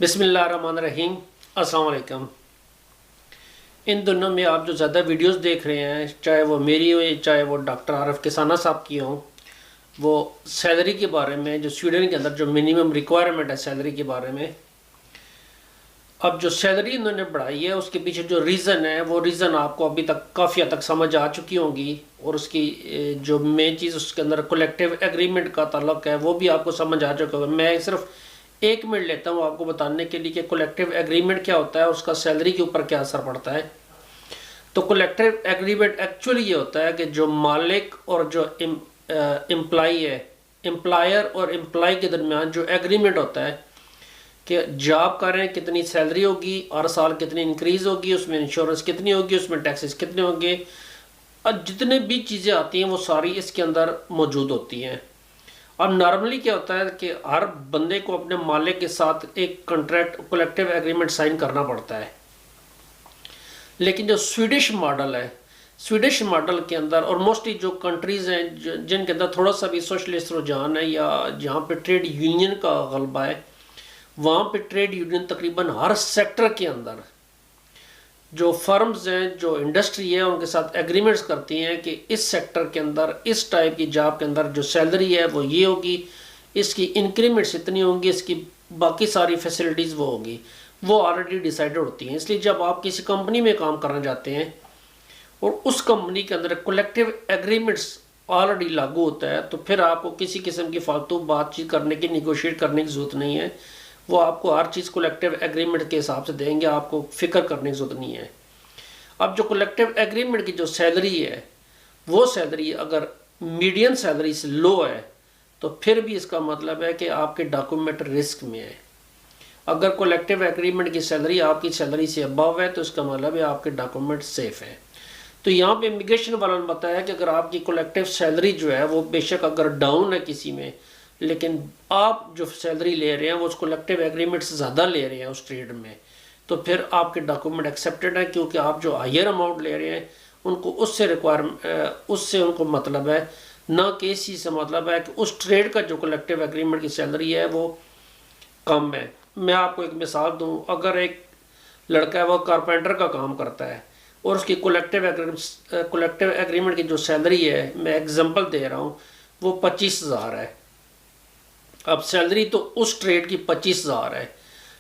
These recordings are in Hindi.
बिस्मिल्लाहिर्रहमानिर्रहीम। अस्सलाम वालेकुम। इन दिनों में आप जो ज़्यादा वीडियोस देख रहे हैं, चाहे वो मेरी हो चाहे वो डॉक्टर आरफ किसाना साहब की हों, वो सैलरी के बारे में, जो स्वीडन के अंदर जो मिनिमम रिक्वायरमेंट है सैलरी के बारे में। अब जो सैलरी इन्होंने बढ़ाई है उसके पीछे जो रीज़न है वो रीज़न आपको अभी तक काफ़ी हद तक समझ आ चुकी होंगी, और उसकी जो मेन चीज़ उसके अंदर कलेक्टिव एग्रीमेंट का ताल्लुक है वो भी आपको समझ आ चुका होगा। मैं सिर्फ 1 मिनट लेता हूँ आपको बताने के लिए कि कलेक्टिव एग्रीमेंट क्या होता है और उसका सैलरी के ऊपर क्या असर पड़ता है। तो कलेक्टिव एग्रीमेंट एक्चुअली ये होता है कि जो मालिक और जो एम्प्लॉई है, एम्प्लॉयर और एम्प्लॉय के दरमियान जो एग्रीमेंट होता है कि जॉब कर रहे हैं, कितनी सैलरी होगी, हर साल कितनी इंक्रीज़ होगी, उसमें इंश्योरेंस कितनी होगी, उसमें टैक्सेस कितने होंगे, और जितने भी चीज़ें आती हैं वो सारी इसके अंदर मौजूद होती हैं। अब नॉर्मली क्या होता है कि हर बंदे को अपने मालिक के साथ एक कॉन्ट्रैक्ट कलेक्टिव एग्रीमेंट साइन करना पड़ता है। लेकिन जो स्वीडिश मॉडल है, स्वीडिश मॉडल के अंदर और मोस्टली जो कंट्रीज़ हैं जिनके अंदर थोड़ा सा भी सोशलिस्ट रुझान है या जहाँ पे ट्रेड यूनियन का गलबा है, वहाँ पे ट्रेड यूनियन तकरीबन हर सेक्टर के अंदर जो फर्म्स हैं, जो इंडस्ट्री है, उनके साथ एग्रीमेंट्स करती हैं कि इस सेक्टर के अंदर इस टाइप की जॉब के अंदर जो सैलरी है वो ये होगी, इसकी इंक्रीमेंट्स इतनी होंगी, इसकी बाकी सारी फैसिलिटीज़ वो होगी, वो ऑलरेडी डिसाइडेड होती हैं। इसलिए जब आप किसी कंपनी में काम करना चाहते हैं और उस कंपनी के अंदर कलेक्टिव एग्रीमेंट्स ऑलरेडी लागू होता है, तो फिर आपको किसी किस्म की फालतू बातचीत करने की, निगोशिएट करने की ज़रूरत नहीं है। वो आपको हर चीज़ कलेक्टिव एग्रीमेंट के हिसाब से देंगे, आपको फिक्र करने की ज़रूरत नहीं है। अब जो कलेक्टिव एग्रीमेंट की जो सैलरी है, वो सैलरी अगर मीडियम सैलरी से लो है तो फिर भी इसका मतलब है कि आपके डॉक्यूमेंट रिस्क में है। अगर कलेक्टिव एग्रीमेंट की सैलरी आपकी सैलरी से अबव है तो इसका मतलब है आपके डॉक्यूमेंट सेफ है। तो यहाँ पे इमिग्रेशन वालों ने बताया कि अगर आपकी कलेक्टिव सैलरी जो है वो बेशक अगर डाउन है किसी में, लेकिन आप जो सैलरी ले रहे हैं वो उस कलेक्टिव एग्रीमेंट से ज़्यादा ले रहे हैं उस ट्रेड में, तो फिर आपके डॉक्यूमेंट एक्सेप्टेड है, क्योंकि आप जो हायर अमाउंट ले रहे हैं उनको उससे उनको मतलब है, ना कि इस चीज़ से मतलब है कि उस ट्रेड का जो कलेक्टिव एग्रीमेंट की सैलरी है वो कम है। मैं आपको एक मिसाल दूँ, अगर एक लड़का है वो कारपेंटर का काम करता है और उसकी कलेक्टिव एग्रीमेंट की जो सैलरी है, मैं एग्जांपल दे रहा हूँ, वो 25,000 है। अब सैलरी तो उस ट्रेड की 25,000 है,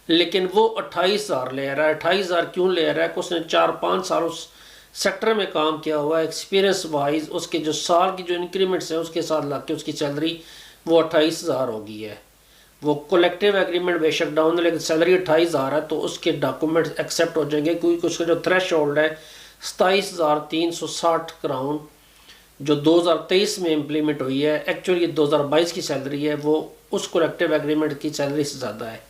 लेकिन वो 28,000 ले रहा है। 28,000 क्यों ले रहा है कि उसने 4-5 साल उस सेक्टर में काम किया हुआ है, एक्सपीरियंस वाइज उसके जो साल की जो इंक्रीमेंट्स है उसके साथ लग के उसकी सैलरी वो 28,000 हो गई है। वो कलेक्टिव एग्रीमेंट बेशक डाउन है लेकिन सैलरी 28,000 है, तो उसके डॉक्यूमेंट्स एक्सेप्ट हो जाएंगे, क्योंकि उसका जो थ्रेश होल्ड है 27,360 क्राउन जो 2023 में इम्प्लीमेंट हुई है, एक्चुअली 2022 की सैलरी है, वो उस कलेक्टिव एग्रीमेंट की सैलरी से ज़्यादा है।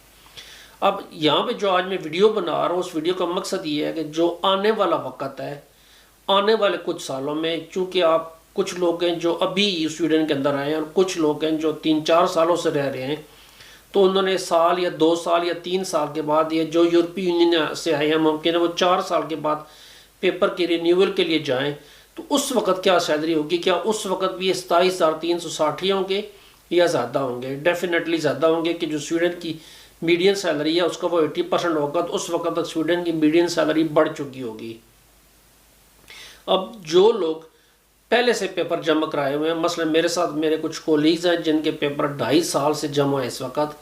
अब यहाँ पे जो आज मैं वीडियो बना रहा हूँ, उस वीडियो का मकसद ये है कि जो आने वाला वक्त है, आने वाले कुछ सालों में, चूँकि आप कुछ लोग हैं जो अभी स्वीडन के अंदर आए हैं और कुछ लोग हैं जो 3-4 सालों से रह रहे हैं, तो उन्होंने साल या 2 साल या 3 साल के बाद, ये जो यूरोपीय यूनियन से आए हैं मुमकिन है वो 4 साल के बाद पेपर की रिन्यूअल के लिए जाएं, तो उस वक्त क्या सैलरी होगी? क्या उस वक्त भी ये 27,360 ही होंगे या ज़्यादा होंगे? डेफिनेटली ज़्यादा होंगे कि जो स्वीडन की मीडियन सैलरी है उसका वो 80% होगा, तो उस वक्त तक स्वीडन की मीडियन सैलरी बढ़ चुकी होगी। अब जो लोग पहले से पेपर जमा कराए हुए हैं, मसलन मेरे साथ मेरे कुछ कोलीग्स हैं जिनके पेपर 2.5 साल से जमा है इस वक्त,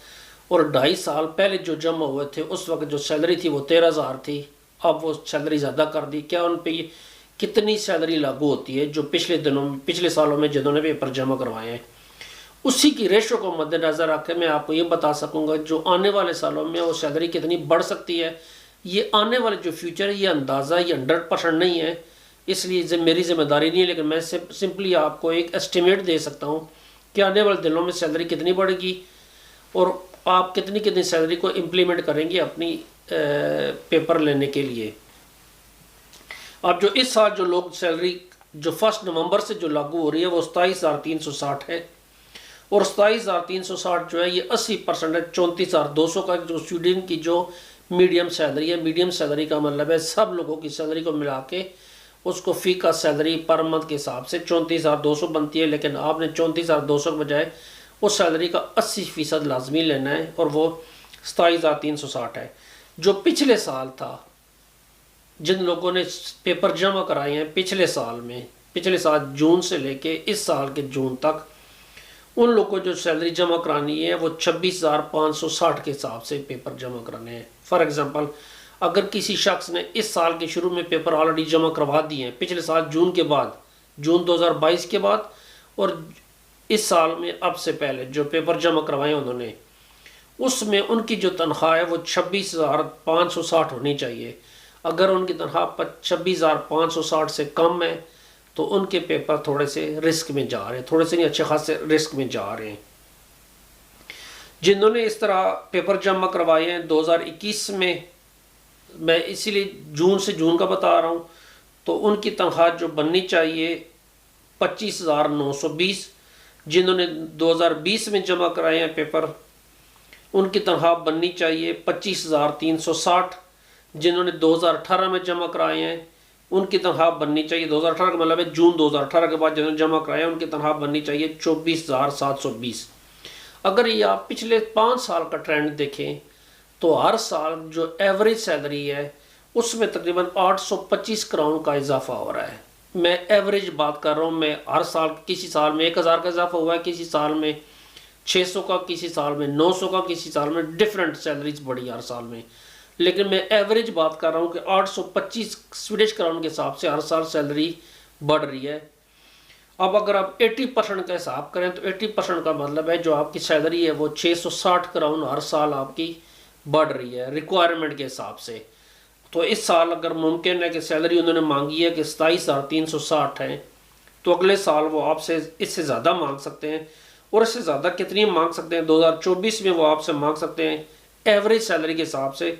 और 2.5 साल पहले जो जमा हुए थे उस वक्त जो सैलरी थी वो 13,000 थी, अब वो सैलरी ज़्यादा कर दी। क्या उन पर कितनी सैलरी लागू होती है? जो पिछले सालों में जिन्होंने पेपर जमा करवाए हैं, उसी की रेशो को मद्देनज़र रखकर मैं आपको ये बता सकूंगा जो आने वाले सालों में वो सैलरी कितनी बढ़ सकती है। ये आने वाले जो फ्यूचर है, ये अंदाज़ा, ये 100% नहीं है, इसलिए मेरी जिम्मेदारी नहीं है, लेकिन मैं सिंपली आपको एक एस्टिमेट दे सकता हूँ कि आने वाले दिनों में सैलरी कितनी बढ़ेगी और आप कितनी कितनी सैलरी को इम्प्लीमेंट करेंगे अपनी पेपर लेने के लिए। अब जो इस साल जो लोग सैलरी जो 1 नवंबर से जो लागू हो रही है वो 27,360 है, और 27,360 जो है ये 80% है 34,200 का, जो स्वीडन की जो मीडियम सैलरी है। मीडियम सैलरी का मतलब है सब लोगों की सैलरी को मिला के उसको फी का सैलरी पर मंथ के हिसाब से 34,200 बनती है, लेकिन आपने 34,200 के बजाय उस सैलरी का 80% लाजमी लेना है, और वो 27,360 है। जो पिछले साल था, जिन लोगों ने पेपर जमा कराए हैं पिछले साल में, पिछले साल जून से लेके इस साल के जून तक, उन लोगों को जो सैलरी जमा करानी है वो 26,560 के हिसाब से पेपर जमा कराने हैं। फॉर एग्जांपल, अगर किसी शख्स ने इस साल के शुरू में पेपर ऑलरेडी जमा करवा दिए हैं, पिछले साल जून के बाद, जून 2022 के बाद, और इस साल में अब से पहले जो पेपर जमा करवाए उन्होंने, उसमें उनकी जो तनख्वाह है वो 26,560 होनी चाहिए। अगर उनकी तनख्वाह 26,560 से कम है तो उनके पेपर थोड़े से रिस्क में जा रहे हैं, थोड़े से नहीं, अच्छे खासे रिस्क में जा रहे हैं। जिन्होंने इस तरह पेपर जमा करवाए हैं 2021 में, मैं इसीलिए जून से जून का बता रहा हूँ, तो उनकी तनख्वाह जो बननी चाहिए 25,920। जिन्होंने 2020 में जमा कराए हैं पेपर, उनकी तनख्वाह बननी चाहिए 25,360। जिन्होंने 2018 में जमा कराए हैं उनकी तनख्वाह बननी चाहिए, 2018 का मतलब है जून 2018 के बाद जिन्होंने जमा कराया उनकी तनख्वाह बननी चाहिए 24,720। अगर ये आप पिछले 5 साल का ट्रेंड देखें तो हर साल जो एवरेज सैलरी है उसमें तकरीबन 825 करोड़ का इजाफा हो रहा है। मैं एवरेज बात कर रहा हूँ, मैं हर साल, किसी साल में 1000 का इजाफा हुआ है, किसी साल में 600 का, किसी साल में 900 का, किसी साल में डिफरेंट सैलरीज बढ़ी हर साल में। लेकिन मैं एवरेज बात कर रहा हूँ कि 825 स्वीडिश करोड़ के हिसाब से हर साल सैलरी बढ़ रही है। अब अगर आप 80% का हिसाब करें तो 80% का मतलब है जो आपकी सैलरी है वो 660 करोड़ हर साल आपकी बढ़ रही है रिक्वायरमेंट के हिसाब से। तो इस साल अगर मुमकिन है कि सैलरी उन्होंने मांगी है कि 27,360 है, तो अगले साल वो आपसे इससे ज़्यादा मांग सकते हैं। और इससे ज़्यादा कितनी मांग सकते हैं? 2024 में वो आपसे मांग सकते हैं एवरेज सैलरी के हिसाब से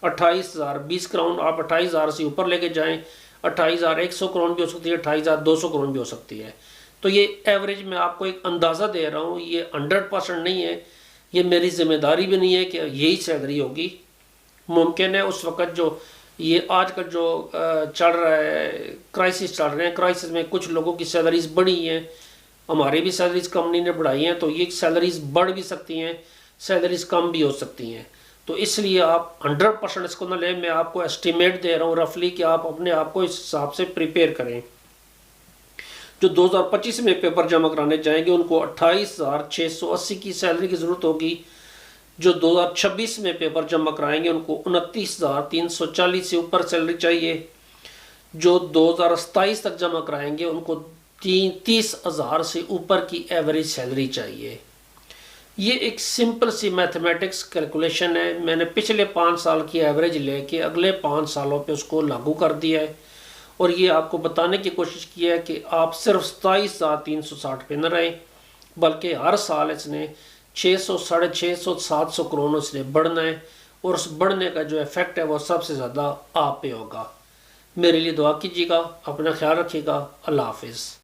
28,020 करोड़। आप 28,000 से ऊपर लेके जाएं, 28,100 करोड़ भी हो सकती है, 28,200 करोड़ भी हो सकती है। तो ये एवरेज मैं आपको एक अंदाज़ा दे रहा हूँ, ये 100% नहीं है, ये मेरी जिम्मेदारी भी नहीं है कि यही सैलरी होगी। मुमकिन है उस वक़्त जो ये आजकल जो चल रहा है, क्राइसिस चल रहे हैं, क्राइसिस में कुछ लोगों की सैलरीज बढ़ी हैं, हमारी भी सैलरीज कंपनी ने बढ़ाई हैं, तो ये सैलरीज बढ़ भी सकती हैं, सैलरीज कम भी हो सकती हैं। तो इसलिए आप 100% इसको ना लें, मैं आपको एस्टिमेट दे रहा हूँ रफली कि आप अपने आप को इस हिसाब से प्रिपेयर करें। जो 2025 में पेपर जमा कराने जाएंगे उनको 28,680 की सैलरी की ज़रूरत होगी। जो 2026 में पेपर जमा कराएंगे उनको 29,340 से ऊपर सैलरी चाहिए। जो 2027 तक जमा कराएंगे उनको 30,000 से ऊपर की एवरेज सैलरी चाहिए। ये एक सिंपल सी मैथमेटिक्स कैलकुलेशन है। मैंने पिछले 5 साल की एवरेज लेके अगले 5 सालों पे उसको लागू कर दिया है और ये आपको बताने की कोशिश की है कि आप सिर्फ 27,360 पे न रहें, बल्कि हर साल इसने 600, 650, 700 करोड़ इसने बढ़ना है और उस बढ़ने का जो इफेक्ट है वो सबसे ज़्यादा आप पे होगा। मेरे लिए दुआ कीजिएगा, अपना ख्याल रखिएगा। अल्लाह हाफिज़।